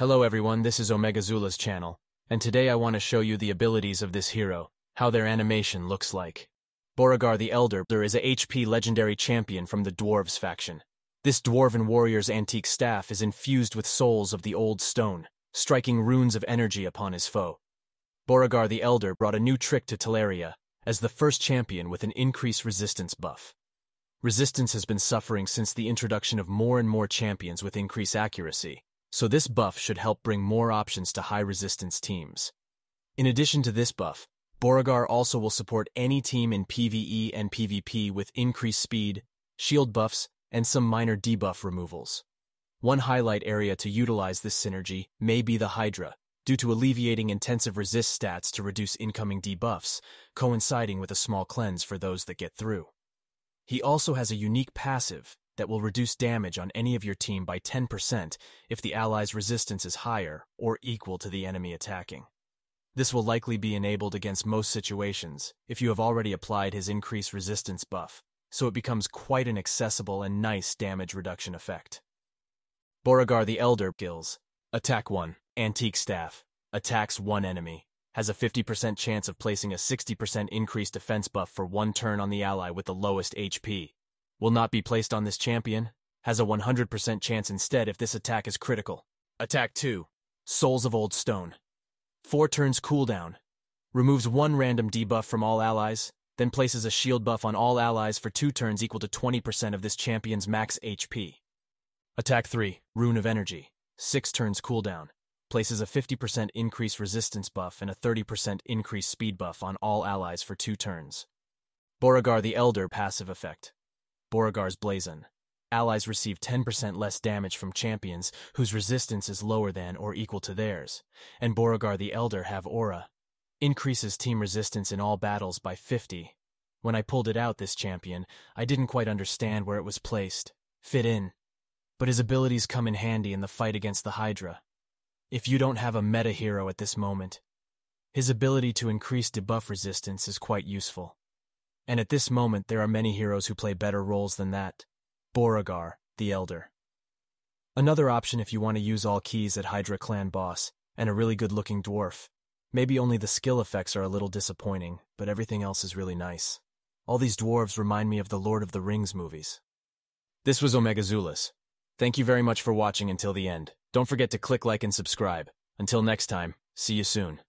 Hello everyone, this is OmegaZula's channel, and today I want to show you the abilities of this hero, how their animation looks like. Beauregard the Elder is a HP legendary champion from the Dwarves faction. This Dwarven warrior's antique staff is infused with souls of the old stone, striking runes of energy upon his foe. Beauregard the Elder brought a new trick to Teleria, as the first champion with an increased resistance buff. Resistance has been suffering since the introduction of more and more champions with increased accuracy, so this buff should help bring more options to high-resistance teams. In addition to this buff, Beauregard also will support any team in PvE and PvP with increased speed, shield buffs, and some minor debuff removals. One highlight area to utilize this synergy may be the Hydra, due to alleviating intensive resist stats to reduce incoming debuffs, coinciding with a small cleanse for those that get through. He also has a unique passive that will reduce damage on any of your team by 10% if the ally's resistance is higher or equal to the enemy attacking. This will likely be enabled against most situations if you have already applied his increased resistance buff, so it becomes quite an accessible and nice damage reduction effect. Beauregard the Elder skills: Attack 1, Antique Staff, attacks one enemy. Has a 50% chance of placing a 60% increased defense buff for one turn on the ally with the lowest HP. Will not be placed on this champion. Has a 100% chance instead if this attack is critical. Attack 2, Souls of Old Stone. 4 turns cooldown. Removes one random debuff from all allies, then places a shield buff on all allies for 2 turns equal to 20% of this champion's max HP. Attack 3, Rune of Energy. 6 turns cooldown. Places a 50% increased resistance buff and a 30% increased speed buff on all allies for 2 turns. Beauregard the Elder passive effect: Beauregard's Blazon. Allies receive 10% less damage from champions whose resistance is lower than or equal to theirs, and Beauregard the Elder have Aura. Increases team resistance in all battles by 50. When I pulled it out, this champion, I didn't quite understand where it was placed, fit in. But his abilities come in handy in the fight against the Hydra. If you don't have a meta hero at this moment, his ability to increase debuff resistance is quite useful. And at this moment there are many heroes who play better roles than that. Beauregard the Elder. Another option if you want to use all keys at Hydra clan boss, and a really good looking dwarf. Maybe only the skill effects are a little disappointing, but everything else is really nice. All these dwarves remind me of the Lord of the Rings movies. This was OmegaZula's. Thank you very much for watching until the end. Don't forget to click like and subscribe. Until next time, see you soon.